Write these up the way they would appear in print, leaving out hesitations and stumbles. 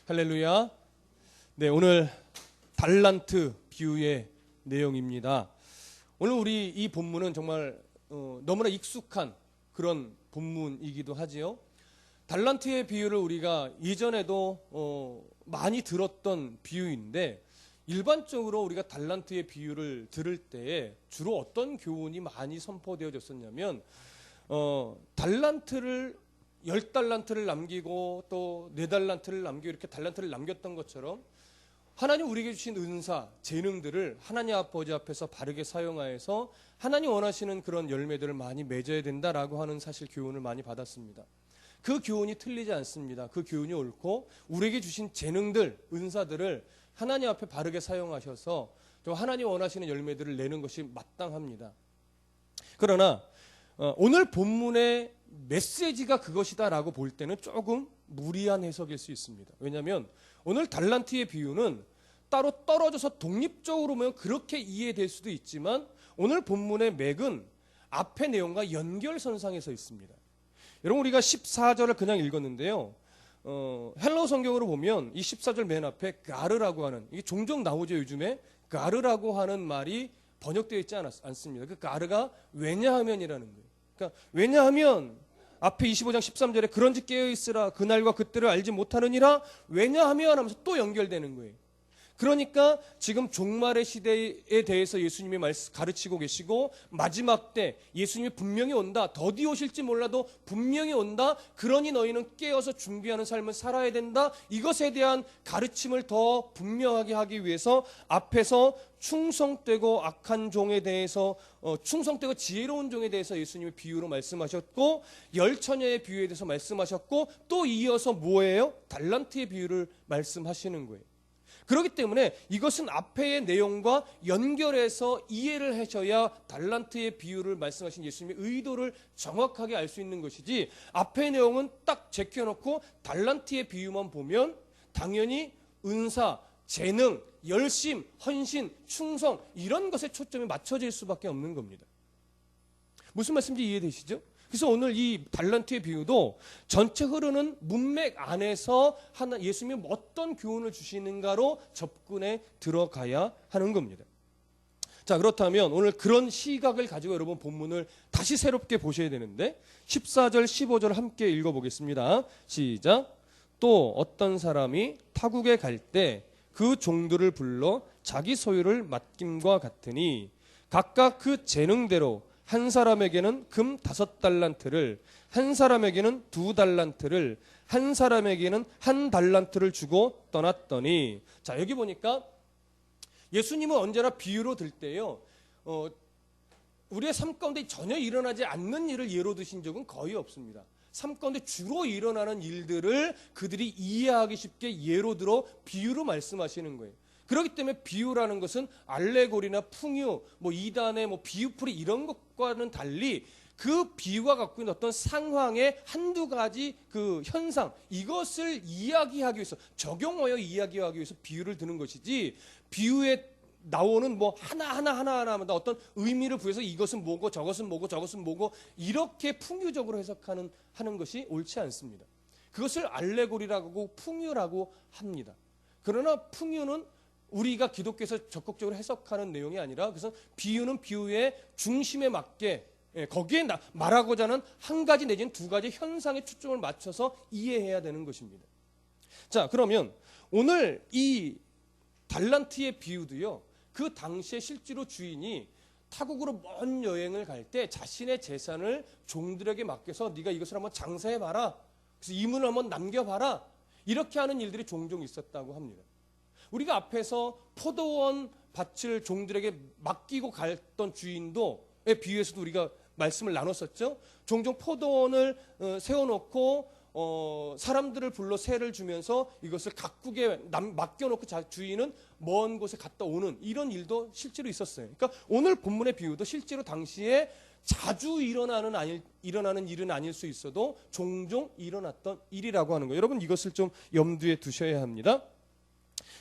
할렐루야. 네, 오늘 달란트 비유의 내용입니다. 오늘 우리 이 본문은 정말 너무나 익숙한 그런 본문이기도 하지요. 달란트의 비유를 우리가 이전에도 많이 들었던 비유인데, 일반적으로 우리가 달란트의 비유를 들을 때에 주로 어떤 교훈이 많이 선포되어졌었냐면, 달란트를 10달란트를 남기고 또 4달란트를 남기고 이렇게 달란트를 남겼던 것처럼 하나님 우리에게 주신 은사, 재능들을 하나님 아버지 앞에서 바르게 사용하여서 하나님 원하시는 그런 열매들을 많이 맺어야 된다라고 하는 사실 교훈을 많이 받았습니다. 그 교훈이 틀리지 않습니다. 그 교훈이 옳고, 우리에게 주신 재능들, 은사들을 하나님 앞에 바르게 사용하셔서 또 하나님 원하시는 열매들을 내는 것이 마땅합니다. 그러나 오늘 본문의 메시지가 그것이다라고 볼 때는 조금 무리한 해석일 수 있습니다. 왜냐하면 오늘 달란트의 비유는 따로 떨어져서 독립적으로 보면 그렇게 이해될 수도 있지만, 오늘 본문의 맥은 앞의 내용과 연결선상에 서 있습니다. 여러분, 우리가 14절을 그냥 읽었는데요. 헬러 성경으로 보면 이 14절 맨 앞에 가르라고 하는, 이게 종종 나오죠. 요즘에 가르라고 하는 말이 번역되어 있지 않습니다. 그 가르가 왜냐하면이라는 거예요. 그러니까 왜냐하면 앞에 25장 13절에 그런지 깨어있으라 그날과 그때를 알지 못하느니라 왜냐하면 하면서 또 연결되는 거예요. 그러니까 지금 종말의 시대에 대해서 예수님이 가르치고 계시고, 마지막 때 예수님이 분명히 온다, 더디 오실지 몰라도 분명히 온다, 그러니 너희는 깨어서 준비하는 삶을 살아야 된다, 이것에 대한 가르침을 더 분명하게 하기 위해서 앞에서 충성되고 악한 종에 대해서 충성되고 지혜로운 종에 대해서 예수님이 비유로 말씀하셨고, 열처녀의 비유에 대해서 말씀하셨고, 또 이어서 뭐예요? 달란트의 비유를 말씀하시는 거예요. 그렇기 때문에 이것은 앞의 내용과 연결해서 이해를 하셔야 달란트의 비유를 말씀하신 예수님의 의도를 정확하게 알 수 있는 것이지, 앞의 내용은 딱 제껴놓고 달란트의 비유만 보면 당연히 은사, 재능, 열심, 헌신, 충성 이런 것에 초점이 맞춰질 수밖에 없는 겁니다. 무슨 말씀인지 이해되시죠? 그래서 오늘 이 달란트의 비유도 전체 흐르는 문맥 안에서 예수님이 어떤 교훈을 주시는가로 접근해 들어가야 하는 겁니다. 자, 그렇다면 오늘 그런 시각을 가지고 여러분 본문을 다시 새롭게 보셔야 되는데, 14절 15절 함께 읽어보겠습니다. 시작. 또 어떤 사람이 타국에 갈 때 그 종들을 불러 자기 소유를 맡김과 같으니 각각 그 재능대로 한 사람에게는 금 5달란트를, 한 사람에게는 2달란트를, 한 사람에게는 1달란트를 주고 떠났더니, 자, 여기 보니까 예수님은 언제나 비유로 들 때요, 우리의 삶 가운데 전혀 일어나지 않는 일을 예로 드신 적은 거의 없습니다. 삶 가운데 주로 일어나는 일들을 그들이 이해하기 쉽게 예로 들어 비유로 말씀하시는 거예요. 그렇기 때문에 비유라는 것은 알레고리나 풍유, 이단의 비유풀이 이런 것과는 달리 그 비유가 갖고 있는 어떤 상황의 한두 가지 그 현상, 이것을 이야기하기 위해서, 적용하여 이야기하기 위해서 비유를 드는 것이지, 비유에 나오는 하나하나마다 어떤 의미를 부여해서 이것은 뭐고 저것은 뭐고 저것은 뭐고 이렇게 풍유적으로 하는 것이 옳지 않습니다. 그것을 알레고리라고 풍유라고 합니다. 그러나 풍유는 우리가 기독교에서 적극적으로 해석하는 내용이 아니라, 그래서 비유는 비유의 중심에 맞게 거기에 말하고자 하는 한 가지 내지는 두 가지 현상에 초점을 맞춰서 이해해야 되는 것입니다. 자, 그러면 오늘 이 달란트의 비유도요, 그 당시에 실제로 주인이 타국으로 먼 여행을 갈 때 자신의 재산을 종들에게 맡겨서 네가 이것을 한번 장사해봐라, 그래서 이문을 한번 남겨봐라, 이렇게 하는 일들이 종종 있었다고 합니다. 우리가 앞에서 포도원 밭을 종들에게 맡기고 갔던 주인도의 비유에서도 우리가 말씀을 나눴었죠. 종종 포도원을 세워놓고 사람들을 불러 세를 주면서 이것을 각국에 맡겨놓고 주인은 먼 곳에 갔다 오는 이런 일도 실제로 있었어요. 그러니까 오늘 본문의 비유도 실제로 당시에 자주 일어나는 일은 아닐 수 있어도 종종 일어났던 일이라고 하는 거예요. 여러분, 이것을 좀 염두에 두셔야 합니다.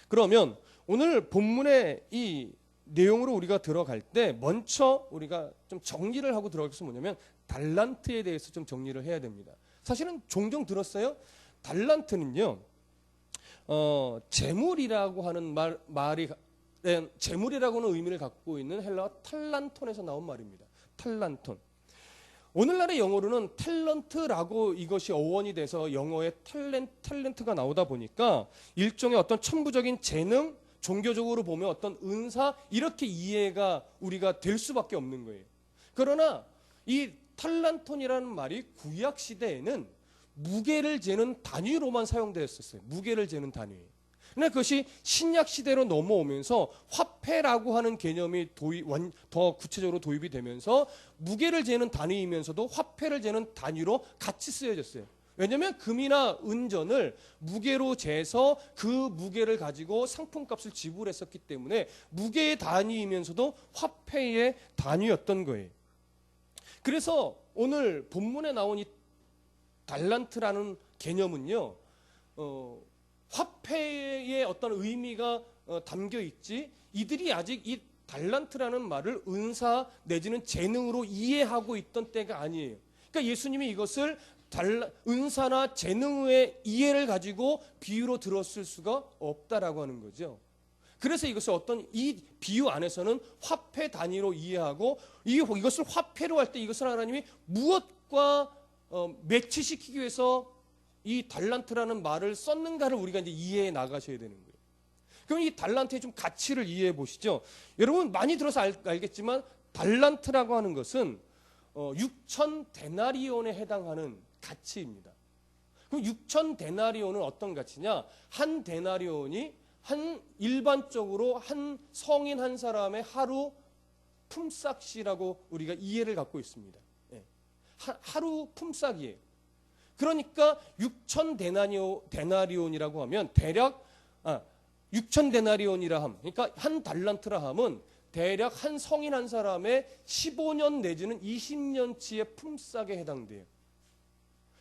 그러면 오늘 본문의 이 내용으로 우리가 들어갈 때 먼저 우리가 좀 정리를 하고 들어갈 것은 뭐냐면, 달란트에 대해서 좀 정리를 해야 됩니다. 사실은 종종 들었어요. 달란트는요, 재물이라고 하는 말이 재물이라고는 의미를 갖고 있는 헬라어 탈란톤에서 나온 말입니다. 탈란톤. 오늘날의 영어로는 탤런트라고 이것이 어원이 돼서 영어에 탤런트가 나오다 보니까 일종의 어떤 천부적인 재능, 종교적으로 보면 어떤 은사 이렇게 이해가 우리가 될 수밖에 없는 거예요. 그러나 이 탈란톤이라는 말이 구약 시대에는 무게를 재는 단위로만 사용되었었어요. 무게를 재는 단위. 그런데 그것이 신약 시대로 넘어오면서 화폐라고 하는 개념이 더 구체적으로 도입이 되면서 무게를 재는 단위이면서도 화폐를 재는 단위로 같이 쓰여졌어요. 왜냐하면 금이나 은전을 무게로 재서 그 무게를 가지고 상품값을 지불했었기 때문에 무게의 단위이면서도 화폐의 단위였던 거예요. 그래서 오늘 본문에 나온 이 달란트라는 개념은요, 화폐의 어떤 의미가 담겨 있지, 이들이 아직 이 달란트라는 말을 은사 내지는 재능으로 이해하고 있던 때가 아니에요. 그러니까 예수님이 이것을 은사나 재능의 이해를 가지고 비유로 들었을 수가 없다라고 하는 거죠. 그래서 이것을 어떤 이 비유 안에서는 화폐 단위로 이해하고 이것을 화폐로 할 때 이것을 하나님이 무엇과 매치시키기 위해서 이 달란트라는 말을 썼는가를 우리가 이제 이해해 나가셔야 되는 거예요. 그럼 이 달란트의 좀 가치를 이해해 보시죠. 여러분 많이 들어서 알겠지만 달란트라고 하는 것은 6천 데나리온에 해당하는 가치입니다. 그럼 6천 데나리온은 어떤 가치냐? 한 데나리온이 일반적으로 한 성인 한 사람의 하루 품삯이라고 우리가 이해를 갖고 있습니다. 하루 품삯이에요. 그러니까 6천 데나리온이라고 하면 대략 6천 데나리온이라 함, 그러니까 한 달란트라 함은 대략 한 성인 한 사람의 15년 내지는 20년치의 품삯에 해당돼요.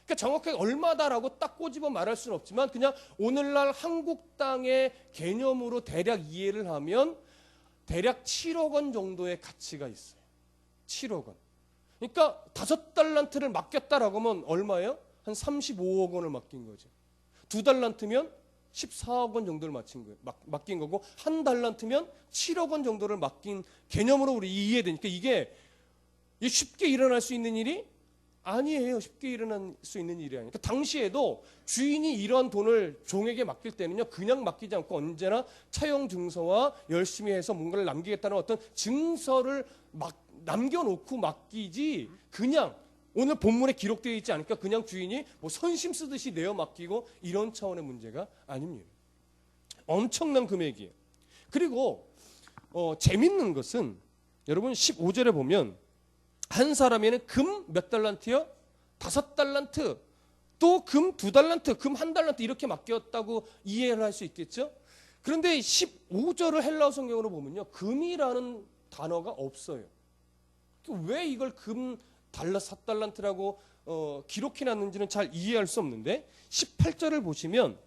그러니까 정확하게 얼마다라고 딱 꼬집어 말할 수는 없지만 그냥 오늘날 한국 땅의 개념으로 대략 이해를 하면 대략 7억 원 정도의 가치가 있어요. 7억 원. 그러니까 5달란트를 맡겼다라고 하면 얼마예요? 한 35억 원을 맡긴 거죠. 2달란트면 14억 원 정도를 맡긴 거고 한 달란트면 7억 원 정도를 맡긴 개념으로 우리 이해되니까 이게 쉽게 일어날 수 있는 일이 아니에요. 쉽게 일어날 수 있는 일이 아니에요. 그러니까 당시에도 주인이 이런 돈을 종에게 맡길 때는요, 그냥 맡기지 않고 언제나 차용 증서와 열심히 해서 뭔가를 남기겠다는 어떤 증서를 남겨놓고 맡기지 그냥 오늘 본문에 기록되어 있지 않으니까 그냥 주인이 뭐 선심 쓰듯이 내어 맡기고 이런 차원의 문제가 아닙니다. 엄청난 금액이에요. 그리고 재밌는 것은 여러분 15절에 보면 한 사람에는 금 몇 달란트요? 5달란트, 또 금 2달란트, 금 1달란트 이렇게 맡겼다고 이해를 할 수 있겠죠? 그런데 15절을 헬라어 성경으로 보면요, 금이라는 단어가 없어요. 왜 이걸 금 4달란트라고 기록해 놨는지는 잘 이해할 수 없는데 18절을 보시면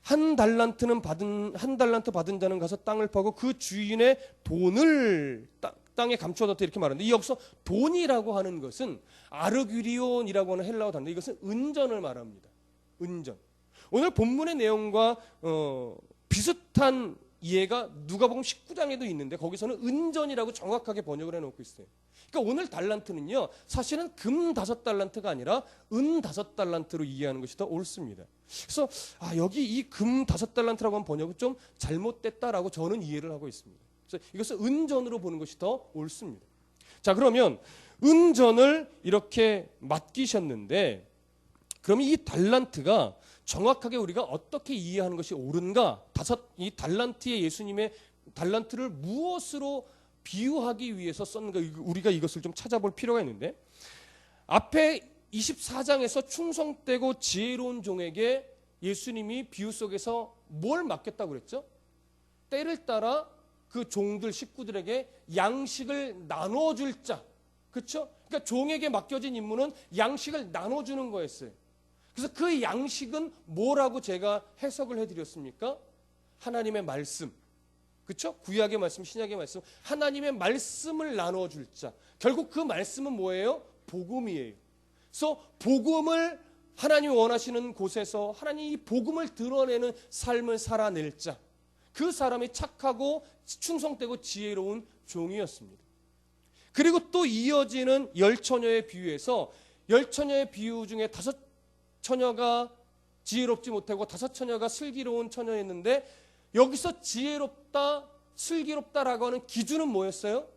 한 달란트 받은 자는 가서 땅을 파고 그 주인의 돈을 땅에 감춰뒀다 이렇게 말하는데 여기서 돈이라고 하는 것은 아르귀리온이라고 하는 헬라어 단어, 이것은 은전을 말합니다. 은전. 오늘 본문의 내용과 비슷한 이해가 누가복음 19장에도 있는데 거기서는 은전이라고 정확하게 번역을 해놓고 있어요. 그러니까 오늘 달란트는요, 사실은 금 5달란트가 아니라 은 5달란트로 이해하는 것이 더 옳습니다. 그래서 여기 이 금 5달란트라고 하는 번역은 좀 잘못됐다라고 저는 이해를 하고 있습니다. 그래서 이것을 은전으로 보는 것이 더 옳습니다. 자, 그러면 은전을 이렇게 맡기셨는데 그러면 이 달란트가 정확하게 우리가 어떻게 이해하는 것이 옳은가? 이 달란트의 예수님의 달란트를 무엇으로 비유하기 위해서 썼는가? 우리가 이것을 좀 찾아볼 필요가 있는데 앞에 24장에서 충성되고 지혜로운 종에게 예수님이 비유 속에서 뭘 맡겼다고 그랬죠? 때를 따라 그 종들 식구들에게 양식을 나눠줄 자, 그렇죠? 그러니까 종에게 맡겨진 임무는 양식을 나눠주는 거였어요. 그래서 그 양식은 뭐라고 제가 해석을 해드렸습니까? 하나님의 말씀, 그렇죠? 구약의 말씀, 신약의 말씀, 하나님의 말씀을 나눠줄 자. 결국 그 말씀은 뭐예요? 복음이에요. 그래서 복음을 하나님이 원하시는 곳에서 하나님 이 복음을 드러내는 삶을 살아낼 자, 그 사람이 착하고 충성되고 지혜로운 종이었습니다. 그리고 또 이어지는 10처녀의 비유에서 10처녀의 비유 중에 5처녀가 지혜롭지 못하고 5처녀가 슬기로운 처녀였는데, 여기서 지혜롭다, 슬기롭다라고 하는 기준은 뭐였어요?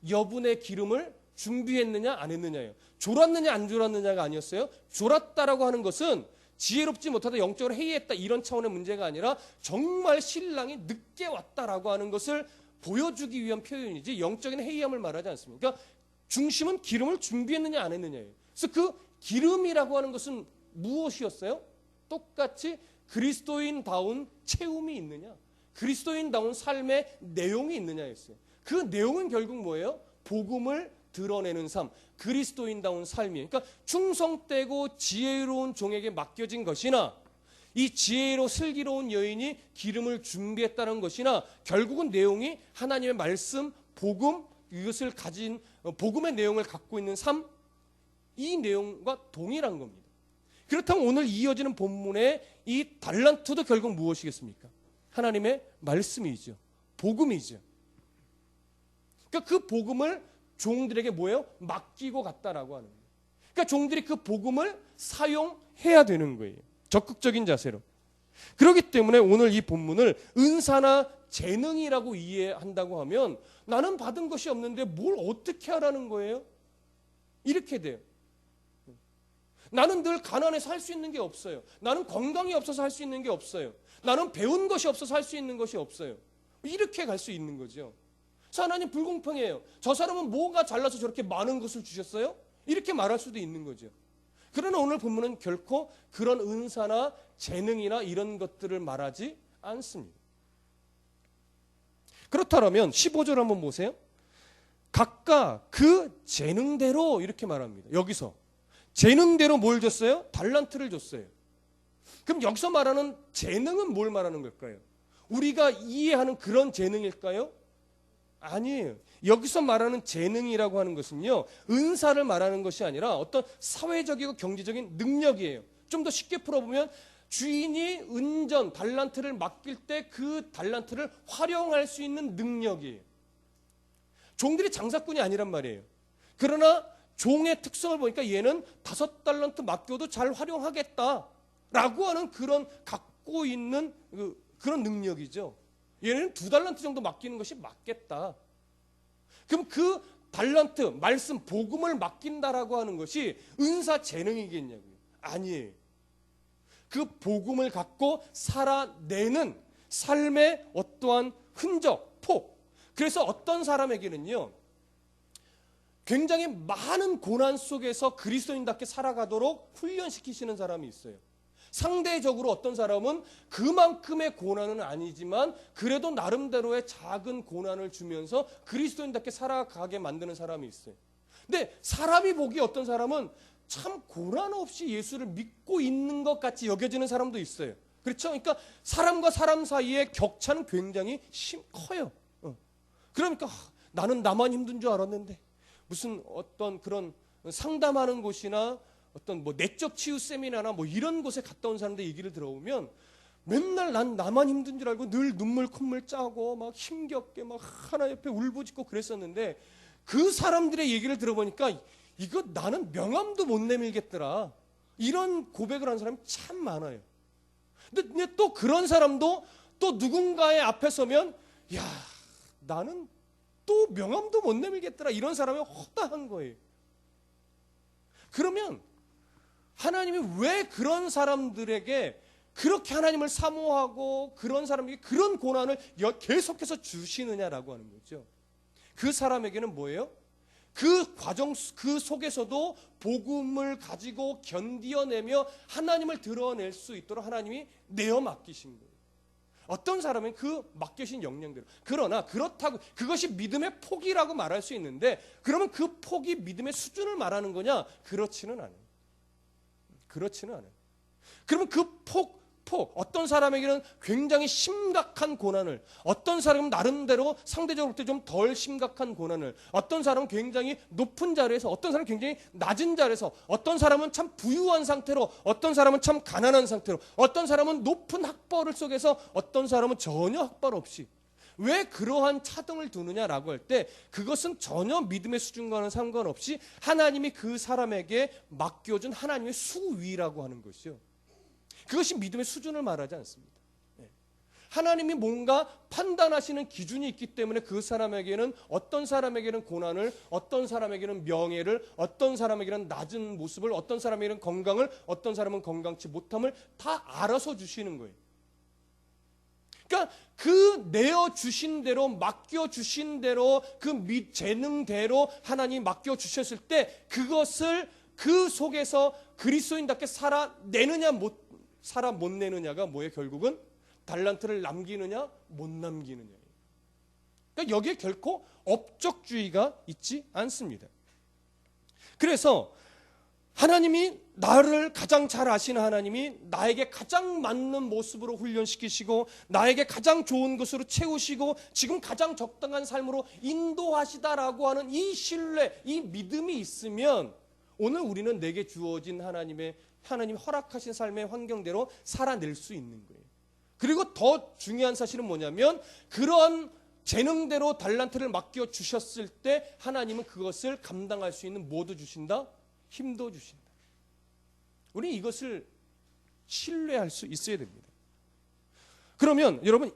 여분의 기름을 준비했느냐 안 했느냐예요. 졸았느냐 안 졸았느냐가 아니었어요. 졸았다라고 하는 것은 지혜롭지 못하다, 영적으로 해이했다, 이런 차원의 문제가 아니라 정말 신랑이 늦게 왔다라고 하는 것을 보여주기 위한 표현이지 영적인 해이함을 말하지 않습니다. 그러니까 중심은 기름을 준비했느냐 안 했느냐예요. 그래서 그 기름이라고 하는 것은 무엇이었어요? 똑같이 그리스도인다운 체험이 있느냐, 그리스도인다운 삶의 내용이 있느냐였어요. 그 내용은 결국 뭐예요? 복음을 드러내는 삶, 그리스도인다운 삶이에요. 그러니까 충성되고 지혜로운 종에게 맡겨진 것이나, 이 지혜로 슬기로운 여인이 기름을 준비했다는 것이나, 결국은 내용이 하나님의 말씀, 복음, 이것을 가진 복음의 내용을 갖고 있는 삶, 이 내용과 동일한 겁니다. 그렇다면 오늘 이어지는 본문의 이 달란트도 결국 무엇이겠습니까? 하나님의 말씀이죠. 복음이죠. 그러니까 그 복음을 종들에게 뭐예요? 맡기고 갔다라고 하는 거예요. 그러니까 종들이 그 복음을 사용해야 되는 거예요. 적극적인 자세로. 그렇기 때문에 오늘 이 본문을 은사나 재능이라고 이해한다고 하면, 나는 받은 것이 없는데 뭘 어떻게 하라는 거예요? 이렇게 돼요. 나는 늘 가난해서 할 수 있는 게 없어요. 나는 건강이 없어서 할 수 있는 게 없어요. 나는 배운 것이 없어서 할 수 있는 것이 없어요. 이렇게 갈 수 있는 거죠. 그래서 하나님 불공평해요. 저 사람은 뭐가 잘나서 저렇게 많은 것을 주셨어요? 이렇게 말할 수도 있는 거죠. 그러나 오늘 본문은 결코 그런 은사나 재능이나 이런 것들을 말하지 않습니다. 그렇다면 15절 한번 보세요. 각각 그 재능대로 이렇게 말합니다. 여기서 재능대로 뭘 줬어요? 달란트를 줬어요. 그럼 여기서 말하는 재능은 뭘 말하는 걸까요? 우리가 이해하는 그런 재능일까요? 아니에요. 여기서 말하는 재능이라고 하는 것은요, 은사를 말하는 것이 아니라 어떤 사회적이고 경제적인 능력이에요. 좀 더 쉽게 풀어보면, 주인이 은전, 달란트를 맡길 때 그 달란트를 활용할 수 있는 능력이에요. 종들이 장사꾼이 아니란 말이에요. 그러나 종의 특성을 보니까 얘는 5달란트 맡겨도 잘 활용하겠다라고 하는 그런 갖고 있는 그런 능력이죠. 얘는 2달란트 정도 맡기는 것이 맞겠다. 그럼 그 달란트, 말씀, 복음을 맡긴다라고 하는 것이 은사 재능이겠냐고요. 아니에요. 그 복음을 갖고 살아내는 삶의 어떠한 흔적, 폭. 그래서 어떤 사람에게는요, 굉장히 많은 고난 속에서 그리스도인답게 살아가도록 훈련시키시는 사람이 있어요. 상대적으로 어떤 사람은 그만큼의 고난은 아니지만 그래도 나름대로의 작은 고난을 주면서 그리스도인답게 살아가게 만드는 사람이 있어요. 근데 사람이 보기에 어떤 사람은 참 고난 없이 예수를 믿고 있는 것 같이 여겨지는 사람도 있어요. 그렇죠? 그러니까 사람과 사람 사이의 격차는 굉장히 커요. 그러니까 나는 나만 힘든 줄 알았는데, 무슨 어떤 그런 상담하는 곳이나 어떤 뭐 내적 치유 세미나나 뭐 이런 곳에 갔다 온 사람들 얘기를 들어보면, 맨날 난 나만 힘든 줄 알고 늘 눈물 콧물 짜고 막 힘겹게 막 하나 옆에 울부짖고 그랬었는데, 그 사람들의 얘기를 들어보니까 이거 나는 명함도 못 내밀겠더라, 이런 고백을 하는 사람이 참 많아요. 근데 또 그런 사람도 또 누군가의 앞에 서면, 야, 나는 또 명함도 못 내밀겠더라, 이런 사람이 허다한 거예요. 그러면 하나님이 왜 그런 사람들에게 그렇게 하나님을 사모하고 그런 사람에게 그런 고난을 계속해서 주시느냐라고 하는 거죠. 그 사람에게는 뭐예요? 그 과정, 그 속에서도 복음을 가지고 견디어내며 하나님을 드러낼 수 있도록 하나님이 내어 맡기신 거예요. 어떤 사람은 그 맡겨진 역량대로. 그러나 그렇다고 그것이 믿음의 폭이라고 말할 수 있는데, 그러면 그 폭이 믿음의 수준을 말하는 거냐? 그렇지는 않아요. 그렇지는 않아요. 그러면 그 축복, 어떤 사람에게는 굉장히 심각한 고난을, 어떤 사람은 나름대로 상대적으로 좀 덜 심각한 고난을, 어떤 사람은 굉장히 높은 자리에서, 어떤 사람은 굉장히 낮은 자리에서, 어떤 사람은 참 부유한 상태로, 어떤 사람은 참 가난한 상태로, 어떤 사람은 높은 학벌을 속에서, 어떤 사람은 전혀 학벌 없이. 왜 그러한 차등을 두느냐라고 할 때 그것은 전혀 믿음의 수준과는 상관없이 하나님이 그 사람에게 맡겨준 하나님의 수위라고 하는 것이요. 그것이 믿음의 수준을 말하지 않습니다. 하나님이 뭔가 판단하시는 기준이 있기 때문에 그 사람에게는 어떤 사람에게는 고난을, 어떤 사람에게는 명예를, 어떤 사람에게는 낮은 모습을, 어떤 사람에게는 건강을, 어떤 사람은 건강치 못함을 다 알아서 주시는 거예요. 그러니까 그 내어주신 대로, 맡겨주신 대로, 그 재능대로 하나님이 맡겨주셨을 때 그것을 그 속에서 그리스도인답게 살아내느냐 못 내느냐가 뭐예요? 결국은 달란트를 남기느냐 못 남기느냐. 그러니까 여기에 결코 업적주의가 있지 않습니다. 그래서 하나님이 나를 가장 잘 아시는 하나님이 나에게 가장 맞는 모습으로 훈련시키시고 나에게 가장 좋은 것으로 채우시고 지금 가장 적당한 삶으로 인도하시다라고 하는 이 신뢰, 이 믿음이 있으면 오늘 우리는 내게 주어진 하나님 허락하신 삶의 환경대로 살아낼 수 있는 거예요. 그리고 더 중요한 사실은 뭐냐면 그런 재능대로 달란트를 맡겨주셨을 때 하나님은 그것을 감당할 수 있는 뭐도 주신다? 힘도 주신다. 우리 이것을 신뢰할 수 있어야 됩니다. 그러면 여러분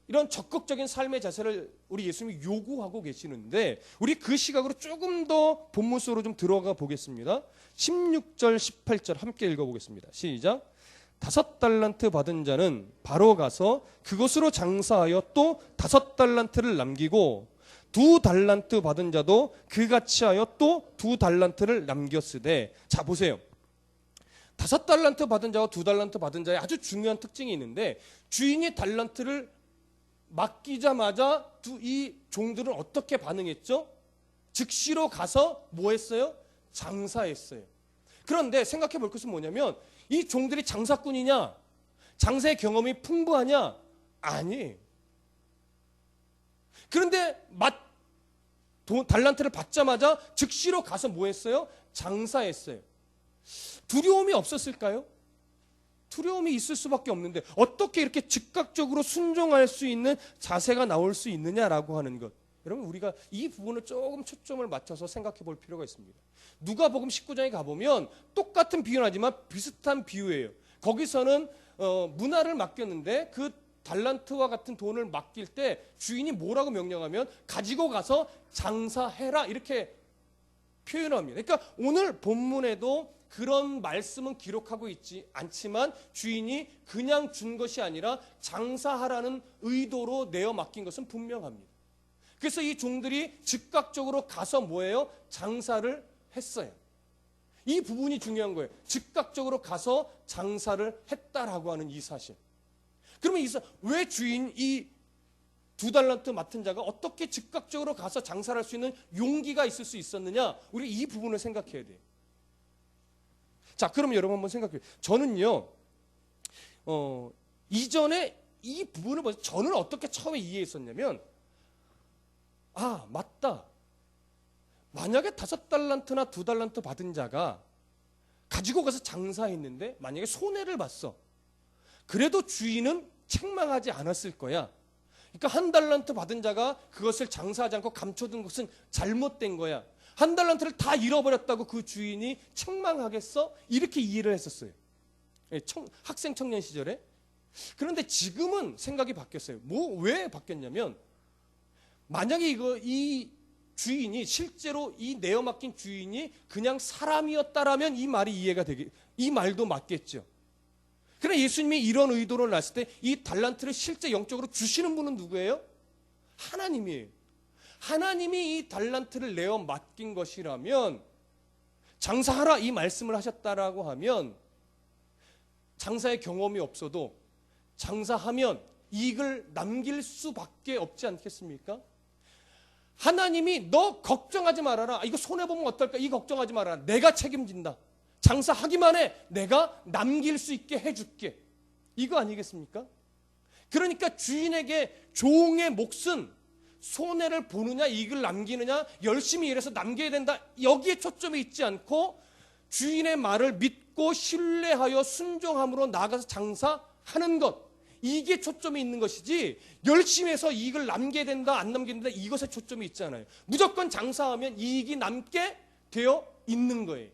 이런 적극적인 삶의 자세를 우리 예수님이 요구하고 계시는데 우리 그 시각으로 조금 더 본문 속으로 좀 들어가 보겠습니다. 16절 18절 함께 읽어보겠습니다. 시작. 5달란트 받은 자는 바로 가서 그것으로 장사하여 또 5달란트를 남기고 2달란트 받은 자도 그같이 하여 또 2달란트를 남겼으되. 자 보세요. 5달란트 받은 자와 2달란트 받은 자의 아주 중요한 특징이 있는데 주인이 달란트를 맡기자마자 이 종들은 어떻게 반응했죠? 즉시로 가서 뭐 했어요? 장사했어요. 그런데 생각해 볼 것은 뭐냐면 이 종들이 장사꾼이냐? 장사의 경험이 풍부하냐? 아니에요. 그런데 달란트를 받자마자 즉시로 가서 뭐 했어요? 장사했어요. 두려움이 없었을까요? 두려움이 있을 수밖에 없는데 어떻게 이렇게 즉각적으로 순종할 수 있는 자세가 나올 수 있느냐라고 하는 것. 여러분 우리가 이 부분을 조금 초점을 맞춰서 생각해 볼 필요가 있습니다. 누가복음 19장에 가보면 똑같은 비유는 하지만 비슷한 비유예요. 거기서는 문화를 맡겼는데 그 달란트와 같은 돈을 맡길 때 주인이 뭐라고 명령하면 가지고 가서 장사해라 이렇게 표현합니다. 그러니까 오늘 본문에도 그런 말씀은 기록하고 있지 않지만 주인이 그냥 준 것이 아니라 장사하라는 의도로 내어 맡긴 것은 분명합니다. 그래서 이 종들이 즉각적으로 가서 뭐예요? 장사를 했어요. 이 부분이 중요한 거예요. 즉각적으로 가서 장사를 했다라고 하는 이 사실. 그러면 왜 주인 이 2달란트 맡은 자가 어떻게 즉각적으로 가서 장사를 할 수 있는 용기가 있을 수 있었느냐? 우리 이 부분을 생각해야 돼요. 자, 그럼 여러분 한번 생각해요. 저는요, 이전에 이 부분을 보면서 저는 어떻게 처음에 이해했었냐면, 아, 맞다. 만약에 5달란트나 2달란트 받은 자가 가지고 가서 장사했는데 만약에 손해를 봤어. 그래도 주인은 책망하지 않았을 거야. 그러니까 1달란트 받은 자가 그것을 장사하지 않고 감춰둔 것은 잘못된 거야. 1달란트를 다 잃어버렸다고 그 주인이 책망하겠어? 이렇게 이해를 했었어요. 학생 청년 시절에. 그런데 지금은 생각이 바뀌었어요. 왜 바뀌었냐면 만약에 이 주인이 실제로 이 내어 맡긴 주인이 그냥 사람이었다라면 이 말이 이 말도 맞겠죠. 그러나 예수님이 이런 의도를 놨을 때 이 달란트를 실제 영적으로 주시는 분은 누구예요? 하나님이에요. 하나님이 이 달란트를 내어 맡긴 것이라면 장사하라 이 말씀을 하셨다라고 하면 장사의 경험이 없어도 장사하면 이익을 남길 수밖에 없지 않겠습니까? 하나님이 너 걱정하지 말아라. 이거 손해보면 어떨까? 이 걱정하지 말아라. 내가 책임진다. 장사하기만 해. 내가 남길 수 있게 해줄게. 이거 아니겠습니까? 그러니까 주인에게 종의 몫은 손해를 보느냐 이익을 남기느냐 열심히 일해서 남겨야 된다 여기에 초점이 있지 않고 주인의 말을 믿고 신뢰하여 순종함으로 나아가서 장사하는 것 이게 초점이 있는 것이지 열심히 해서 이익을 남겨야 된다 안 남겨야 된다 이것에 초점이 있잖아요. 무조건 장사하면 이익이 남게 되어 있는 거예요.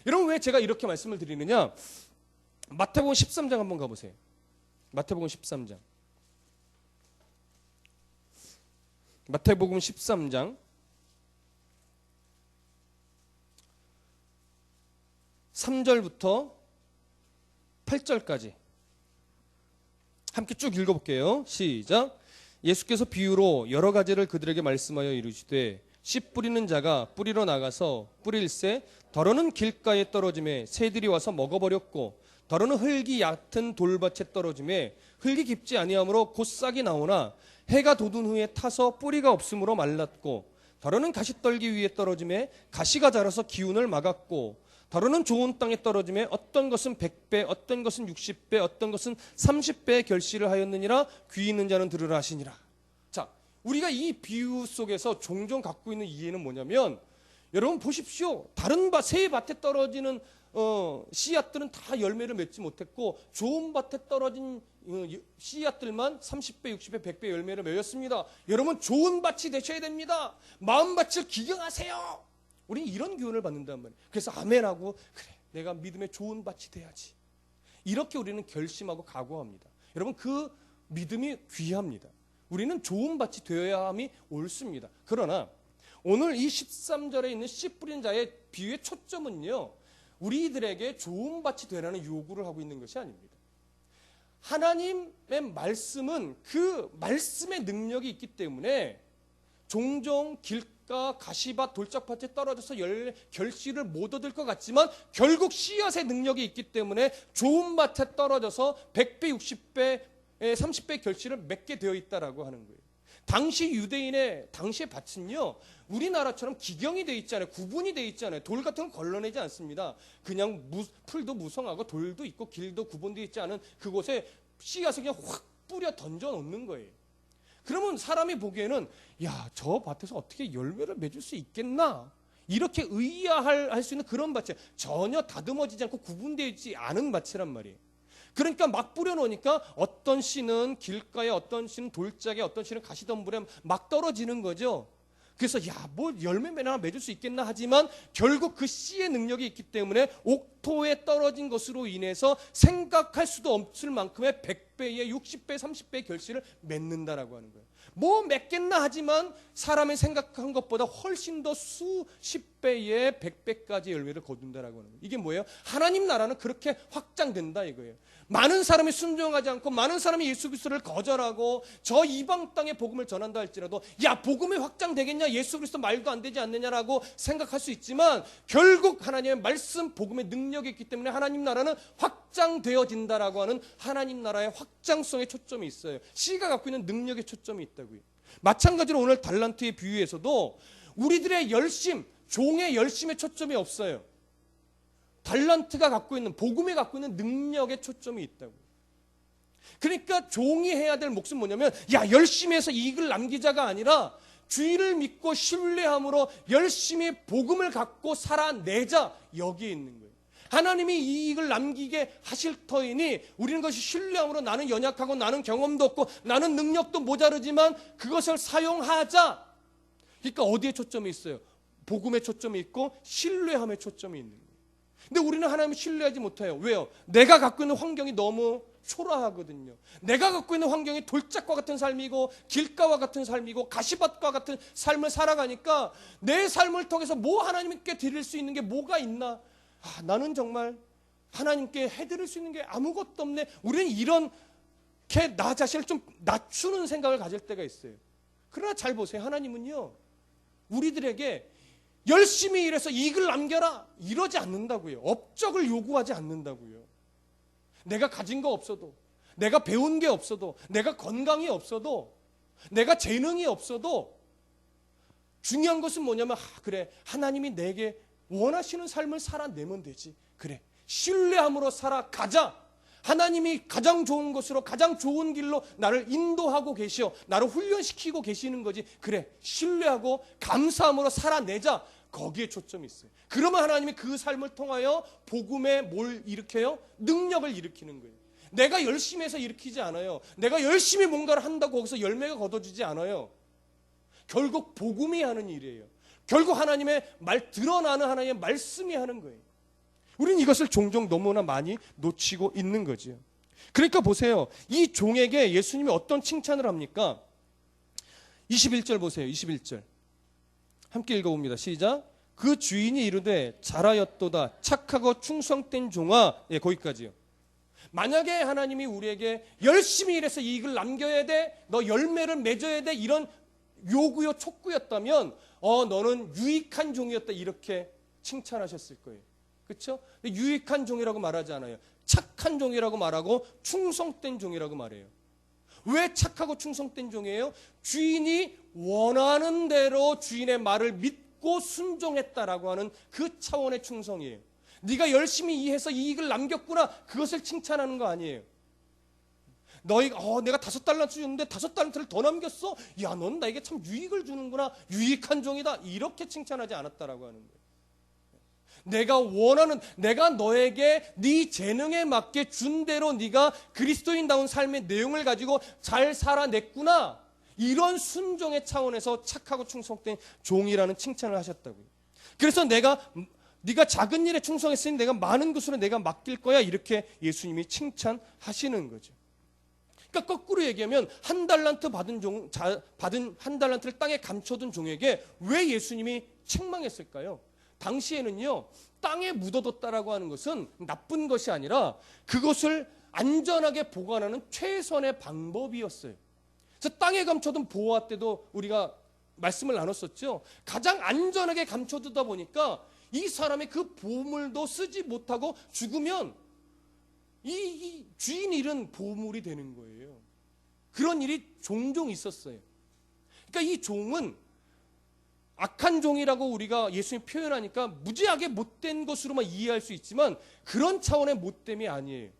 여러분 왜 제가 이렇게 말씀을 드리느냐, 마태복음 13장 한번 가보세요. 마태복음 13장. 마태복음 13장 3절부터 8절까지 함께 쭉 읽어볼게요. 시작. 예수께서 비유로 여러 가지를 그들에게 말씀하여 이르시되 씨 뿌리는 자가 뿌리러 나가서 뿌릴새 더러는 길가에 떨어짐에 새들이 와서 먹어버렸고 더러는 흙이 얕은 돌밭에 떨어짐에 흙이 깊지 아니하므로 곧 싹이 나오나 해가 돋은 후에 타서 뿌리가 없으므로 말랐고 더러는 가시떨기 위에 떨어짐에 가시가 자라서 기운을 막았고 더러는 좋은 땅에 떨어짐에 어떤 것은 100배 어떤 것은 60배 어떤 것은 30배의 결실을 하였느니라. 귀 있는 자는 들으라 하시니라. 자, 우리가 이 비유 속에서 종종 갖고 있는 이해는 뭐냐면 여러분 보십시오. 다른 새 밭에 떨어지는 씨앗들은 다 열매를 맺지 못했고 좋은 밭에 떨어진 씨앗들만 30배, 60배, 100배 열매를 맺었습니다. 여러분 좋은 밭이 되셔야 됩니다. 마음밭을 기경하세요. 우리 이런 교훈을 받는단 말이에요. 그래서 아멘하고 그래 내가 믿음의 좋은 밭이 돼야지. 이렇게 우리는 결심하고 각오합니다. 여러분 그 믿음이 귀합니다. 우리는 좋은 밭이 되어야 함이 옳습니다. 그러나 오늘 이 13절에 있는 씨 뿌린 자의 비유의 초점은요. 우리들에게 좋은 밭이 되라는 요구를 하고 있는 것이 아닙니다. 하나님의 말씀은 그 말씀의 능력이 있기 때문에 종종 길가 가시밭 돌짝밭에 떨어져서 결실을 못 얻을 것 같지만 결국 씨앗의 능력이 있기 때문에 좋은 밭에 떨어져서 100배, 60배, 30배 결실을 맺게 되어 있다라고 하는 거예요. 당시 유대인의 당시의 밭은요 우리나라처럼 기경이 되어 있잖아요. 구분이 되어 있잖아요. 돌 같은 건 걸러내지 않습니다. 그냥 풀도 무성하고 돌도 있고 길도 구분되어 있지 않은 그곳에 씨앗을 그냥 확 뿌려 던져 놓는 거예요. 그러면 사람이 보기에는 야, 저 밭에서 어떻게 열매를 맺을 수 있겠나? 이렇게 의아할 수 있는 그런 밭이 전혀 다듬어지지 않고 구분되어 있지 않은 밭이란 말이에요. 그러니까 막 뿌려놓으니까 어떤 씨는 길가에 어떤 씨는 돌짝에 어떤 씨는 가시덤불에 막 떨어지는 거죠. 그래서 야, 뭐 열매나 맺을 수 있겠나 하지만 결국 그 씨의 능력이 있기 때문에 옥토에 떨어진 것으로 인해서 생각할 수도 없을 만큼의 100배의 60배, 30배의 결실을 맺는다라고 하는 거예요. 뭐 맺겠나 하지만 사람이 생각한 것보다 훨씬 더 수십 배의 100배까지 열매를 거둔다라고 하는 거예요. 이게 뭐예요? 하나님 나라는 그렇게 확장된다 이거예요. 많은 사람이 순종하지 않고 많은 사람이 예수 그리스도를 거절하고 저 이방 땅에 복음을 전한다 할지라도 야, 복음이 확장되겠냐? 예수 그리스도 말도 안 되지 않느냐라고 생각할 수 있지만 결국 하나님의 말씀 복음의 능력이 있기 때문에 하나님 나라는 확장되어진다라고 하는 하나님 나라의 확장성에 초점이 있어요. 씨가 갖고 있는 능력에 초점이 있다고요. 마찬가지로 오늘 달란트의 비유에서도 우리들의 열심, 종의 열심에 초점이 없어요. 달란트가 갖고 있는 복음이 갖고 있는 능력에 초점이 있다고. 그러니까 종이 해야 될 몫은 뭐냐면 야, 열심히 해서 이익을 남기자가 아니라 주의를 믿고 신뢰함으로 열심히 복음을 갖고 살아내자 여기에 있는 거예요. 하나님이 이익을 남기게 하실 터이니 우리는 그것이 신뢰함으로 나는 연약하고 나는 경험도 없고 나는 능력도 모자르지만 그것을 사용하자. 그러니까 어디에 초점이 있어요? 복음에 초점이 있고 신뢰함에 초점이 있는 거예요. 근데 우리는 하나님을 신뢰하지 못해요. 왜요? 내가 갖고 있는 환경이 너무 초라하거든요. 내가 갖고 있는 환경이 돌짝과 같은 삶이고 길가와 같은 삶이고 가시밭과 같은 삶을 살아가니까 내 삶을 통해서 뭐 하나님께 드릴 수 있는 게 뭐가 있나? 아, 나는 정말 하나님께 해드릴 수 있는 게 아무것도 없네. 우리는 이렇게 나 자신을 좀 낮추는 생각을 가질 때가 있어요. 그러나 잘 보세요. 하나님은요 우리들에게 열심히 일해서 이익을 남겨라 이러지 않는다고요. 업적을 요구하지 않는다고요. 내가 가진 거 없어도, 내가 배운 게 없어도, 내가 건강이 없어도, 내가 재능이 없어도 중요한 것은 뭐냐면 그래 하나님이 내게 원하시는 삶을 살아내면 되지. 그래 신뢰함으로 살아가자. 하나님이 가장 좋은 것으로 가장 좋은 길로 나를 인도하고 계시오. 나를 훈련시키고 계시는 거지. 그래, 신뢰하고 감사함으로 살아내자. 거기에 초점이 있어요. 그러면 하나님이 그 삶을 통하여 복음에 뭘 일으켜요? 능력을 일으키는 거예요. 내가 열심히 해서 일으키지 않아요. 내가 열심히 뭔가를 한다고 거기서 열매가 거둬지지 않아요. 결국 복음이 하는 일이에요. 결국 하나님의 드러나는 하나님의 말씀이 하는 거예요. 우리는 이것을 종종 너무나 많이 놓치고 있는 거죠. 그러니까 보세요. 이 종에게 예수님이 어떤 칭찬을 합니까? 21절 보세요. 21절. 함께 읽어봅니다. 시작. 그 주인이 이르되 잘하였도다 착하고 충성된 종아. 예, 거기까지요. 만약에 하나님이 우리에게 열심히 일해서 이익을 남겨야 돼, 너 열매를 맺어야 돼, 이런 요구요 촉구였다면 너는 유익한 종이었다 이렇게 칭찬하셨을 거예요. 그렇죠? 유익한 종이라고 말하지 않아요. 착한 종이라고 말하고 충성된 종이라고 말해요. 왜 착하고 충성된 종이에요? 주인이 원하는 대로 주인의 말을 믿고 순종했다라고 하는 그 차원의 충성이에요. 네가 열심히 일해서 이익을 남겼구나, 그것을 칭찬하는 거 아니에요. 내가 5달란트 줬는데 5달란트를 더 남겼어? 야, 넌 나에게 참 유익을 주는구나. 유익한 종이다. 이렇게 칭찬하지 않았다라고 하는 거예요. 내가 너에게 네 재능에 맞게 준 대로 네가 그리스도인다운 삶의 내용을 가지고 잘 살아냈구나. 이런 순종의 차원에서 착하고 충성된 종이라는 칭찬을 하셨다고요. 그래서 네가 작은 일에 충성했으니 내가 많은 것으로 내가 맡길 거야. 이렇게 예수님이 칭찬하시는 거죠. 그러니까 거꾸로 얘기하면 한 달란트 받은 한 달란트를 땅에 감춰둔 종에게 왜 예수님이 책망했을까요? 당시에는요, 땅에 묻어뒀다라고 하는 것은 나쁜 것이 아니라 그것을 안전하게 보관하는 최선의 방법이었어요. 그래서 땅에 감춰둔 보화 때도 우리가 말씀을 나눴었죠. 가장 안전하게 감춰두다 보니까 이 사람이 그 보물도 쓰지 못하고 죽으면 이 주인 잃은 보물이 되는 거예요. 그런 일이 종종 있었어요. 그러니까 이 종은 악한 종이라고 우리가 예수님 표현하니까 무지하게 못된 것으로만 이해할 수 있지만 그런 차원의 못됨이 아니에요.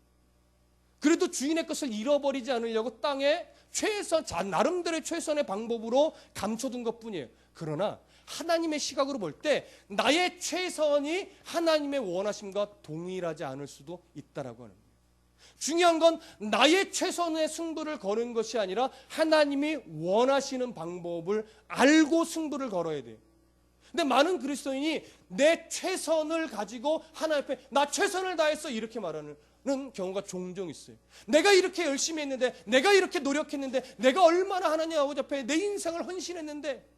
그래도 주인의 것을 잃어버리지 않으려고 땅에 나름대로의 최선의 방법으로 감춰둔 것뿐이에요. 그러나 하나님의 시각으로 볼 때 나의 최선이 하나님의 원하심과 동일하지 않을 수도 있다라고 하는 거예요. 중요한 건 나의 최선의 승부를 거는 것이 아니라 하나님이 원하시는 방법을 알고 승부를 걸어야 돼요. 근데 많은 그리스도인이 내 최선을 가지고 하나님 앞에 나 최선을 다했어 이렇게 말하는 경우가 종종 있어요. 내가 이렇게 열심히 했는데, 내가 이렇게 노력했는데, 내가 얼마나 하나님 아버지 앞에 내 인생을 헌신했는데,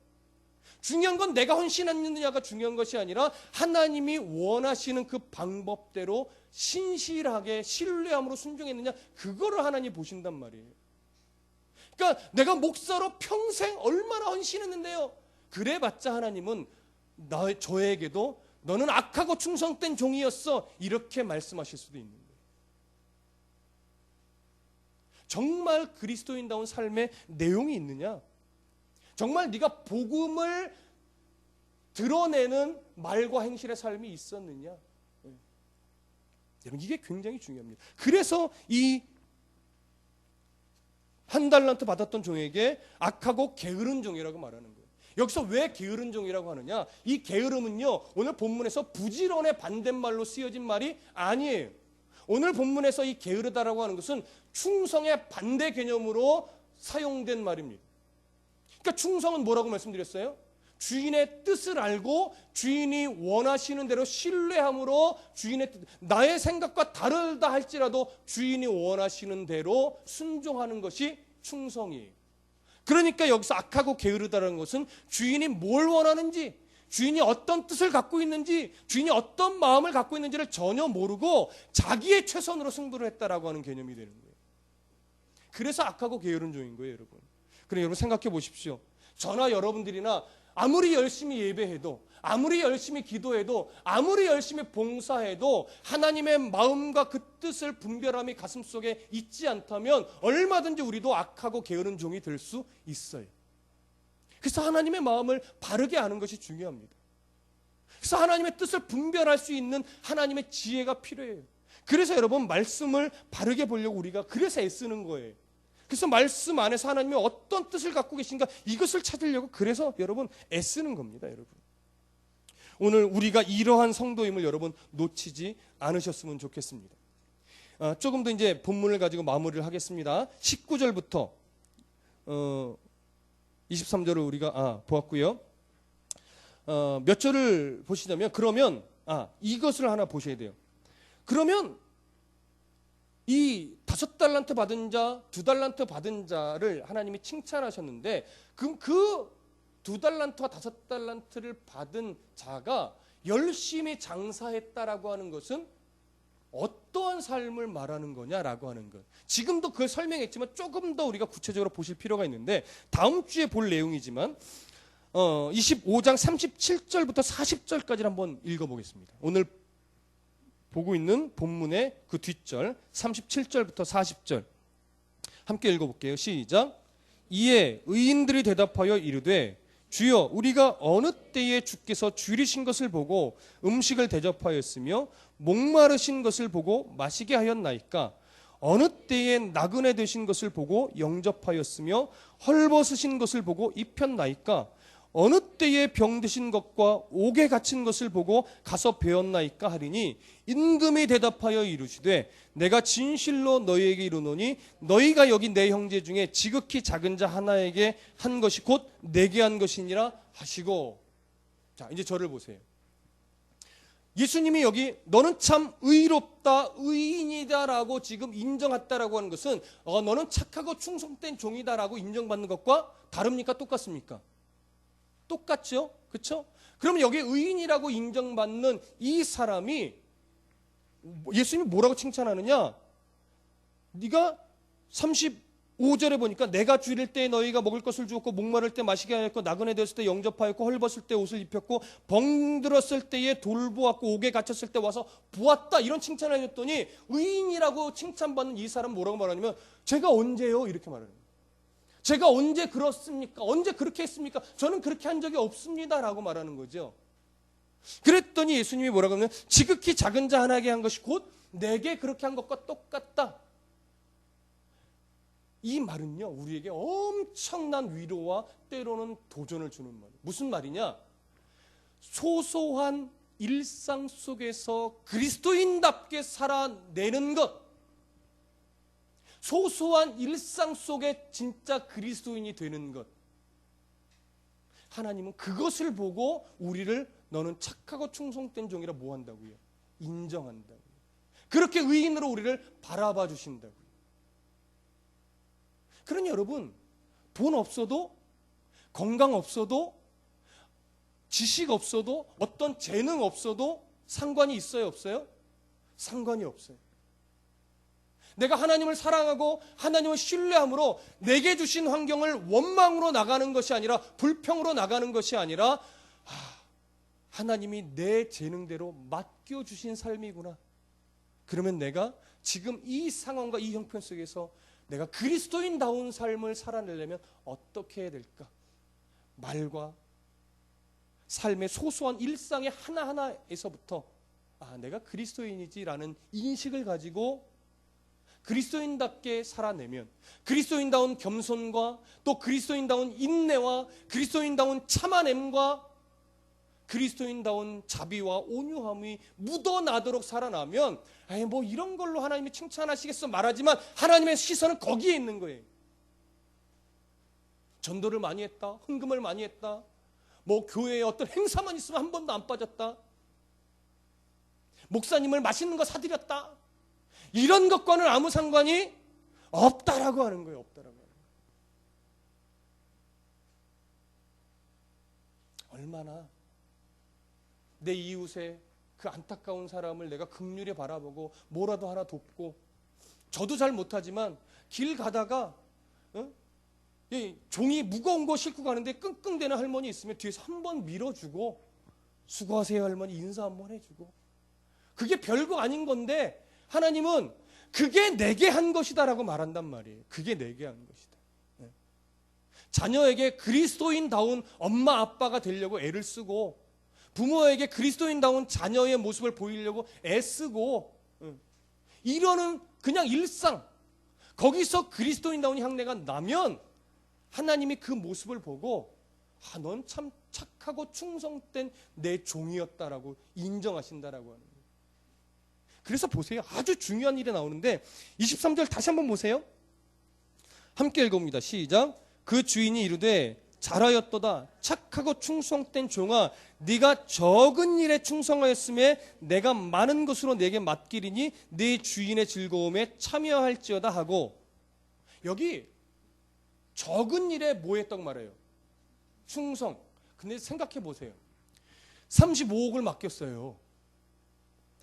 중요한 건 내가 헌신했느냐가 중요한 것이 아니라 하나님이 원하시는 그 방법대로 신실하게 신뢰함으로 순종했느냐, 그거를 하나님 보신단 말이에요. 그러니까 내가 목사로 평생 얼마나 헌신했는데요, 그래봤자 하나님은 저에게도 너는 악하고 충성된 종이었어 이렇게 말씀하실 수도 있는 거예요. 정말 그리스도인다운 삶의 내용이 있느냐, 정말 네가 복음을 드러내는 말과 행실의 삶이 있었느냐, 여러분 이게 굉장히 중요합니다. 그래서 이 한 달란트 받았던 종에게 악하고 게으른 종이라고 말하는 거예요. 여기서 왜 게으른 종이라고 하느냐, 이 게으름은요 오늘 본문에서 부지런의 반대말로 쓰여진 말이 아니에요. 오늘 본문에서 이 게으르다라고 하는 것은 충성의 반대 개념으로 사용된 말입니다. 그러니까 충성은 뭐라고 말씀드렸어요? 주인의 뜻을 알고 주인이 원하시는 대로 신뢰함으로 주인의 뜻, 나의 생각과 다르다 할지라도 주인이 원하시는 대로 순종하는 것이 충성이에요. 그러니까 여기서 악하고 게으르다는 것은 주인이 뭘 원하는지, 주인이 어떤 뜻을 갖고 있는지, 주인이 어떤 마음을 갖고 있는지를 전혀 모르고 자기의 최선으로 승부를 했다라고 하는 개념이 되는 거예요. 그래서 악하고 게으른 종인 거예요, 여러분. 그래, 여러분 생각해 보십시오. 저나 여러분들이나 아무리 열심히 예배해도, 아무리 열심히 기도해도, 아무리 열심히 봉사해도 하나님의 마음과 그 뜻을 분별함이 가슴속에 있지 않다면 얼마든지 우리도 악하고 게으른 종이 될 수 있어요. 그래서 하나님의 마음을 바르게 아는 것이 중요합니다. 그래서 하나님의 뜻을 분별할 수 있는 하나님의 지혜가 필요해요. 그래서 여러분 말씀을 바르게 보려고 우리가 그래서 애쓰는 거예요. 그래서 말씀 안에서 하나님이 어떤 뜻을 갖고 계신가 이것을 찾으려고 그래서 여러분 애쓰는 겁니다. 여러분 오늘 우리가 이러한 성도임을 여러분 놓치지 않으셨으면 좋겠습니다. 조금 더 이제 본문을 가지고 마무리를 하겠습니다. 19절부터 23절을 우리가 보았고요. 몇 절을 보시자면 그러면 이것을 하나 보셔야 돼요. 그러면 이 5달란트 받은 자, 2달란트 받은 자를 하나님이 칭찬하셨는데 그럼 그 2달란트와 5달란트를 받은 자가 열심히 장사했다라고 하는 것은 어떠한 삶을 말하는 거냐라고 하는 것. 지금도 그걸 설명했지만 조금 더 우리가 구체적으로 보실 필요가 있는데 다음 주에 볼 내용이지만 25장 37절부터 40절까지 한번 읽어보겠습니다. 오늘 보고 있는 본문의 그 뒷절 37절부터 40절 함께 읽어볼게요. 시작. 이에 의인들이 대답하여 이르되 주여 우리가 어느 때에 주께서 줄이신 것을 보고 음식을 대접하였으며 목마르신 것을 보고 마시게 하였나이까? 어느 때에 나그네 되신 것을 보고 영접하였으며 헐벗으신 것을 보고 입혔나이까? 어느 때에 병드신 것과 옥에 갇힌 것을 보고 가서 배웠나이까 하리니 임금이 대답하여 이르시되 내가 진실로 너희에게 이르노니 너희가 여기 내 형제 중에 지극히 작은 자 하나에게 한 것이 곧 내게 한 것이니라 하시고. 자 이제 저를 보세요. 예수님이 여기 너는 참 의롭다 의인이다라고 지금 인정했다라고 하는 것은 너는 착하고 충성된 종이다라고 인정받는 것과 다릅니까? 똑같습니까? 똑같죠? 그렇죠? 그러면 여기 의인이라고 인정받는 이 사람이 예수님이 뭐라고 칭찬하느냐? 네가 35절에 보니까 내가 줄일 때 너희가 먹을 것을 주었고 목마를 때 마시게 하였고 나그네 되었을 때 영접하였고 헐벗을 때 옷을 입혔고 병들었을 때에 돌보았고 옥에 갇혔을 때 와서 보았다 이런 칭찬을 해줬더니 의인이라고 칭찬받는 이 사람은 뭐라고 말하냐면 제가 언제요? 이렇게 말하는 거예요. 제가 언제 그렇습니까? 언제 그렇게 했습니까? 저는 그렇게 한 적이 없습니다 라고 말하는 거죠. 그랬더니 예수님이 뭐라고 하면 지극히 작은 자 하나에게 한 것이 곧 내게 그렇게 한 것과 똑같다. 이 말은요 우리에게 엄청난 위로와 때로는 도전을 주는 말이에요. 무슨 말이냐? 소소한 일상 속에서 그리스도인답게 살아내는 것, 소소한 일상 속에 진짜 그리스도인이 되는 것, 하나님은 그것을 보고 우리를 너는 착하고 충성된 종이라 뭐 한다고요? 인정한다고요. 그렇게 의인으로 우리를 바라봐 주신다고요. 그러니 여러분 돈 없어도 건강 없어도 지식 없어도 어떤 재능 없어도 상관이 있어요 없어요? 상관이 없어요. 내가 하나님을 사랑하고 하나님을 신뢰함으로 내게 주신 환경을 원망으로 나가는 것이 아니라 불평으로 나가는 것이 아니라 하나님이 내 재능대로 맡겨주신 삶이구나. 그러면 내가 지금 이 상황과 이 형편 속에서 내가 그리스도인다운 삶을 살아내려면 어떻게 해야 될까? 말과 삶의 소소한 일상의 하나하나에서부터 내가 그리스도인이지라는 인식을 가지고 그리스도인답게 살아내면 그리스도인다운 겸손과 또 그리스도인다운 인내와 그리스도인다운 참아냄과 그리스도인다운 자비와 온유함이 묻어나도록 살아나면 뭐 이런 걸로 하나님이 칭찬하시겠어 말하지만 하나님의 시선은 거기에 있는 거예요. 전도를 많이 했다, 헌금을 많이 했다, 뭐 교회에 어떤 행사만 있으면 한 번도 안 빠졌다, 목사님을 맛있는 거 사드렸다, 이런 것과는 아무 상관이 없다라고 하는 거예요. 없다라고 하는 거예요. 얼마나 내 이웃의 그 안타까운 사람을 내가 긍휼히 바라보고 뭐라도 하나 돕고, 저도 잘 못하지만 길 가다가 종이 무거운 거 싣고 가는데 끙끙대는 할머니 있으면 뒤에서 한번 밀어주고 수고하세요 할머니 인사 한번 해주고, 그게 별거 아닌 건데 하나님은 그게 내게 한 것이다라고 말한단 말이에요. 그게 내게 한 것이다. 자녀에게 그리스도인다운 엄마 아빠가 되려고 애를 쓰고, 부모에게 그리스도인다운 자녀의 모습을 보이려고 애쓰고, 이러는 그냥 일상, 거기서 그리스도인다운 향내가 나면 하나님이 그 모습을 보고 넌 참 착하고 충성된 내 종이었다라고 인정하신다라고 하는 거예요. 그래서 보세요. 아주 중요한 일이 나오는데 23절 다시 한번 보세요. 함께 읽어봅니다. 시작. 그 주인이 이르되 잘하였도다. 착하고 충성된 종아, 네가 적은 일에 충성하였음에 내가 많은 것으로 내게 맡기리니 네 주인의 즐거움에 참여할지어다 하고, 여기 적은 일에 뭐 했다고 말해요? 충성. 근데 생각해 보세요. 35억을 맡겼어요.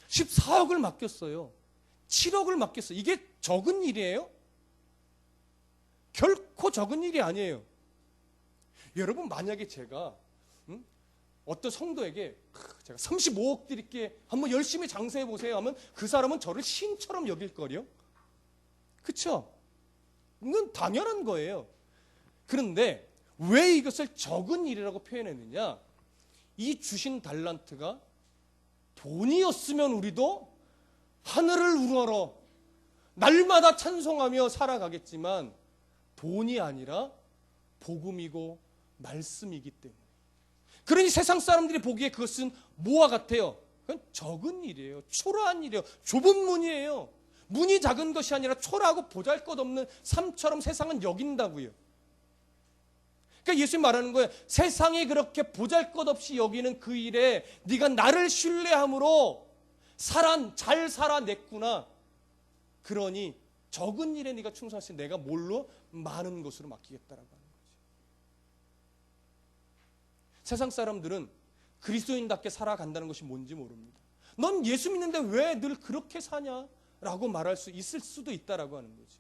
14억을 맡겼어요. 7억을 맡겼어요. 이게 적은 일이에요? 결코 적은 일이 아니에요. 여러분, 만약에 제가 어떤 성도에게 제가 35억 드릴게, 한번 열심히 장사해 보세요 하면 그 사람은 저를 신처럼 여길 거요. 그렇죠? 이건 당연한 거예요. 그런데 왜 이것을 적은 일이라고 표현했느냐? 이 주신 달란트가 돈이었으면 우리도 하늘을 우러러 날마다 찬송하며 살아가겠지만 돈이 아니라 복음이고 말씀이기 때문에. 그러니 세상 사람들이 보기에 그것은 뭐와 같아요? 그건 적은 일이에요. 초라한 일이에요. 좁은 문이에요. 문이 작은 것이 아니라 초라하고 보잘것없는 삶처럼 세상은 여긴다고요. 그러니까 예수님 말하는 거예요. 세상이 그렇게 보잘것없이 여기는 그 일에 네가 나를 신뢰함으로 잘 살아냈구나. 그러니 적은 일에 네가 충성했으니 내가 뭘로? 많은 것으로 맡기겠다라고 하는 거지. 세상 사람들은 그리스도인답게 살아간다는 것이 뭔지 모릅니다. 넌 예수 믿는데 왜 늘 그렇게 사냐라고 말할 수 있을 수도 있다라고 하는 거지.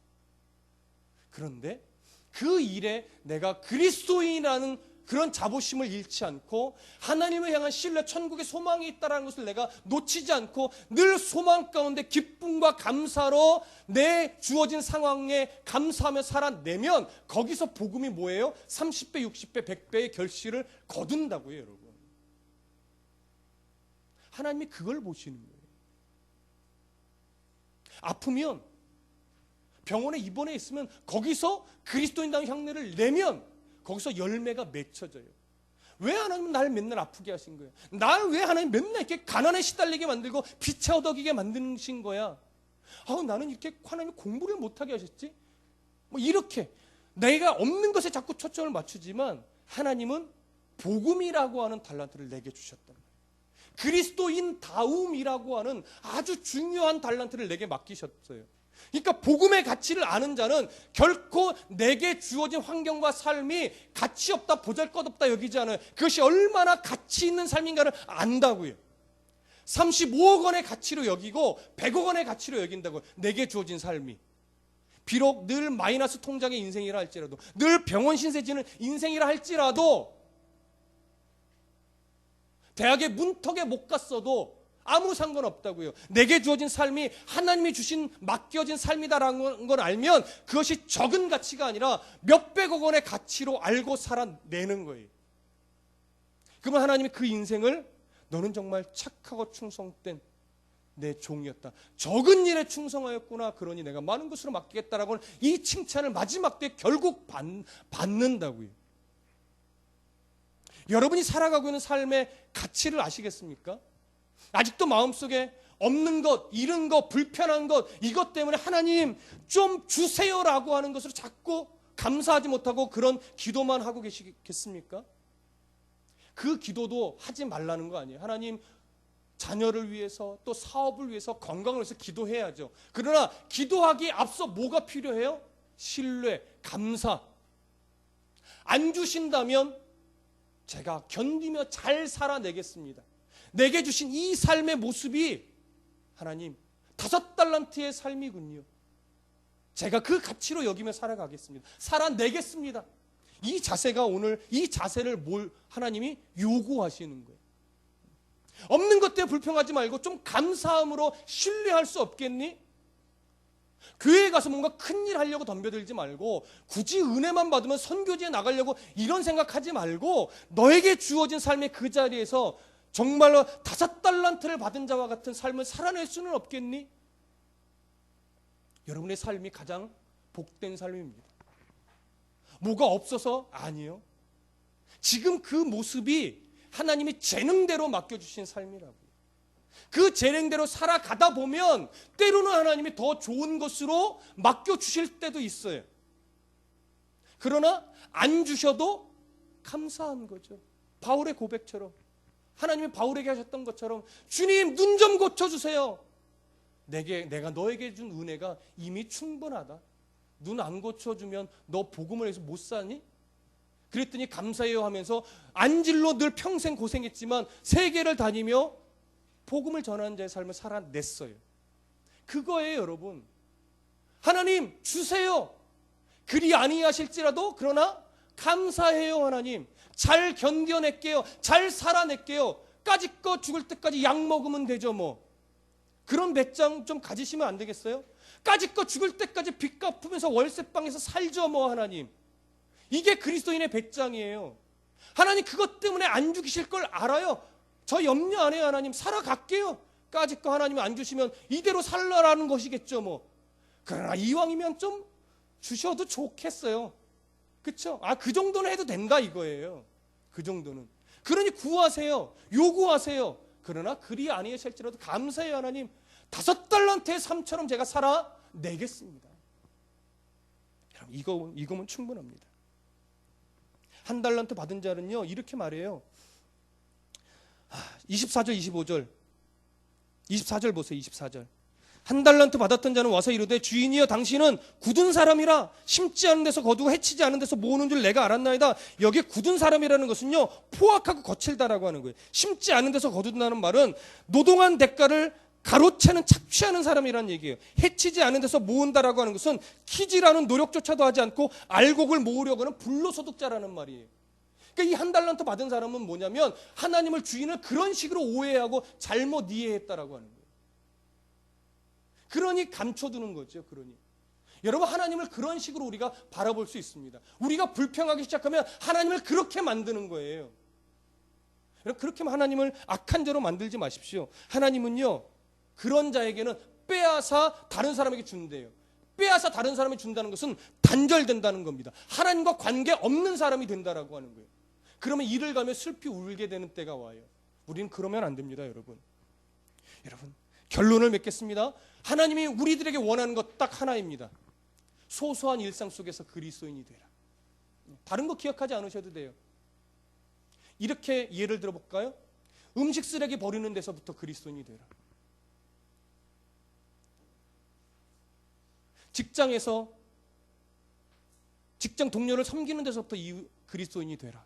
그런데 그 일에 내가 그리스도인이라는 그런 자부심을 잃지 않고 하나님을 향한 신뢰, 천국의 소망이 있다는 것을 내가 놓치지 않고 늘 소망 가운데 기쁨과 감사로 내 주어진 상황에 감사하며 살아내면 거기서 복음이 뭐예요? 30배, 60배, 100배의 결실을 거둔다고요, 여러분. 하나님이 그걸 보시는 거예요. 아프면 병원에 입원해 있으면 거기서 그리스도인다운 향내를 내면 거기서 열매가 맺혀져요. 왜 하나님은 나를 맨날 아프게 하신 거예요? 나를 왜 하나님 맨날 이렇게 가난에 시달리게 만들고 빛에 어덕이게 만드신 거야? 나는 이렇게 하나님 공부를 못하게 하셨지? 뭐 이렇게 내가 없는 것에 자꾸 초점을 맞추지만 하나님은 복음이라고 하는 달란트를 내게 주셨단 말이에요. 그리스도인다움이라고 하는 아주 중요한 달란트를 내게 맡기셨어요. 그러니까 복음의 가치를 아는 자는 결코 내게 주어진 환경과 삶이 가치 없다, 보잘것없다 여기지 않아요. 그것이 얼마나 가치 있는 삶인가를 안다고요. 35억 원의 가치로 여기고 100억 원의 가치로 여긴다고요. 내게 주어진 삶이. 비록 늘 마이너스 통장의 인생이라 할지라도, 늘 병원 신세 지는 인생이라 할지라도, 대학의 문턱에 못 갔어도 아무 상관없다고요. 내게 주어진 삶이 하나님이 주신 맡겨진 삶이다라는 걸 알면 그것이 적은 가치가 아니라 몇백억 원의 가치로 알고 살아내는 거예요. 그러면 하나님이 그 인생을 너는 정말 착하고 충성된 내 종이었다. 적은 일에 충성하였구나. 그러니 내가 많은 것으로 맡기겠다라고 하는 이 칭찬을 마지막 때 결국 받는다고요. 여러분이 살아가고 있는 삶의 가치를 아시겠습니까? 아직도 마음속에 없는 것, 잃은 것, 불편한 것, 이것 때문에 하나님 좀 주세요라고 하는 것으로 자꾸 감사하지 못하고 그런 기도만 하고 계시겠습니까? 그 기도도 하지 말라는 거 아니에요. 하나님 자녀를 위해서 또 사업을 위해서 건강을 위해서 기도해야죠. 그러나 기도하기 앞서 뭐가 필요해요? 신뢰, 감사. 안 주신다면 제가 견디며 잘 살아내겠습니다. 내게 주신 이 삶의 모습이 하나님 5달란트의 삶이군요. 제가 그 가치로 여기며 살아가겠습니다. 살아내겠습니다. 이 자세가 오늘 이 자세를 하나님이 요구하시는 거예요. 없는 것 때문에 불평하지 말고 좀 감사함으로 신뢰할 수 없겠니? 교회에 가서 뭔가 큰일 하려고 덤벼들지 말고 굳이 은혜만 받으면 선교지에 나가려고 이런 생각하지 말고 너에게 주어진 삶의 그 자리에서 정말로 5달란트를 받은 자와 같은 삶을 살아낼 수는 없겠니? 여러분의 삶이 가장 복된 삶입니다. 뭐가 없어서 아니에요. 지금 그 모습이 하나님이 재능대로 맡겨주신 삶이라고요. 그 재능대로 살아가다 보면 때로는 하나님이 더 좋은 것으로 맡겨주실 때도 있어요. 그러나 안 주셔도 감사한 거죠. 바울의 고백처럼, 하나님이 바울에게 하셨던 것처럼, 주님 눈 좀 고쳐주세요. 내가 너에게 준 은혜가 이미 충분하다. 눈 안 고쳐주면 너 복음을 해서 못 사니? 그랬더니 감사해요 하면서 안질로 늘 평생 고생했지만 세계를 다니며 복음을 전하는 자의 삶을 살아냈어요. 그거예요, 여러분. 하나님 주세요. 그리 아니하실지라도 그러나 감사해요. 하나님 잘 견뎌낼게요. 잘 살아낼게요. 까짓거 죽을 때까지 약 먹으면 되죠 뭐. 그런 배짱 좀 가지시면 안 되겠어요? 까짓거 죽을 때까지 빚 갚으면서 월세방에서 살죠 뭐. 하나님 이게 그리스도인의 배짱이에요. 하나님 그것 때문에 안 죽이실 걸 알아요. 저 염려 안 해요. 하나님 살아갈게요. 까짓거 하나님이 안 주시면 이대로 살라라는 것이겠죠 뭐. 그러나 이왕이면 좀 주셔도 좋겠어요. 그렇죠? 그 정도는 해도 된다 이거예요. 그 정도는. 그러니 구하세요. 요구하세요. 그러나 그리 아니하실지라도 감사해요. 하나님 5달란트의 삶처럼 제가 살아내겠습니다. 이거면 충분합니다. 1달란트 받은 자는요 이렇게 말해요. 24절 25절 24절 보세요. 24절 1달란트 받았던 자는 와서 이르되 주인이여 당신은 굳은 사람이라 심지 않은 데서 거두고 해치지 않은 데서 모으는 줄 내가 알았나이다. 여기 굳은 사람이라는 것은요 포악하고 거칠다라고 하는 거예요. 심지 않은 데서 거둔다는 말은 노동한 대가를 가로채는 착취하는 사람이라는 얘기예요. 해치지 않은 데서 모은다라고 하는 것은 키지라는 노력조차도 하지 않고 알곡을 모으려고 하는 불로소득자라는 말이에요. 그러니까 이 1달란트 받은 사람은 뭐냐면 하나님을 주인을 그런 식으로 오해하고 잘못 이해했다라고 하는 거예요. 그러니 감춰두는 거죠. 그러니 여러분 하나님을 그런 식으로 우리가 바라볼 수 있습니다. 우리가 불평하기 시작하면 하나님을 그렇게 만드는 거예요. 여러분 그렇게 하나님을 악한 자로 만들지 마십시오. 하나님은요 그런 자에게는 빼앗아 다른 사람에게 준대요. 빼앗아 다른 사람에게 준다는 것은 단절된다는 겁니다. 하나님과 관계 없는 사람이 된다라고 하는 거예요. 그러면 이를 가며 슬피 울게 되는 때가 와요. 우리는 그러면 안 됩니다. 여러분 결론을 맺겠습니다. 하나님이 우리들에게 원하는 것 딱 하나입니다. 소소한 일상 속에서 그리스도인이 되라. 다른 거 기억하지 않으셔도 돼요. 이렇게 예를 들어볼까요? 음식 쓰레기 버리는 데서부터 그리스도인이 되라. 직장에서 직장 동료를 섬기는 데서부터 그리스도인이 되라.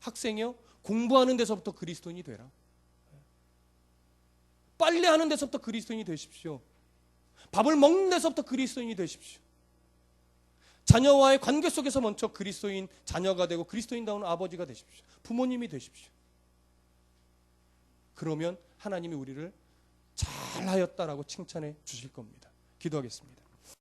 학생이요? 공부하는 데서부터 그리스도인이 되라. 빨래하는 데서부터 그리스도인이 되십시오. 밥을 먹는 데서부터 그리스도인이 되십시오. 자녀와의 관계 속에서 먼저 그리스도인 자녀가 되고 그리스도인다운 아버지가 되십시오. 부모님이 되십시오. 그러면 하나님이 우리를 잘하였다라고 칭찬해 주실 겁니다. 기도하겠습니다.